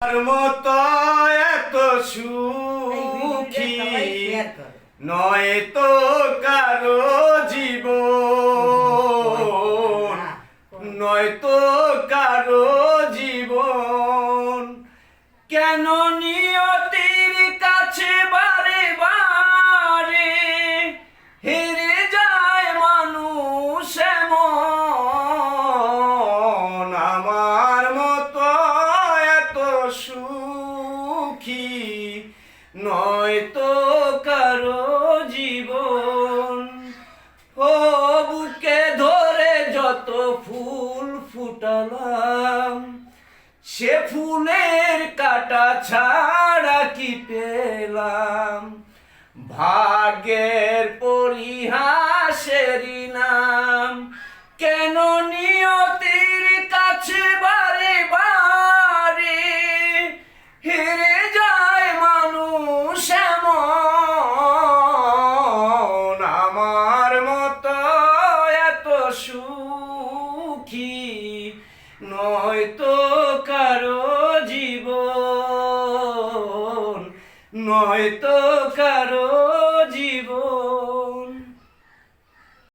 আর মতো এত সুখী নয় তো কারো জীবন, নয় তো কারো জীবন। কেন নিয়তির কাছে বারে বারে হেরে যায় মানুষ এমন? আমার মতো এত সুখী নয় তো কারো জীবন। ও বুকে ধরে যত ফুল ফুটালাম, সে ফুলের কাটা ছাড়া কি পেলাম? ভাগ্যের পরিহাসেরই নাম। কেন নিয়তির কাছে বারে বারে হেরে যায় মানুষ এমন? আমার মতো এত সুখী নয় তো কারো জীবন, নয় তো কারো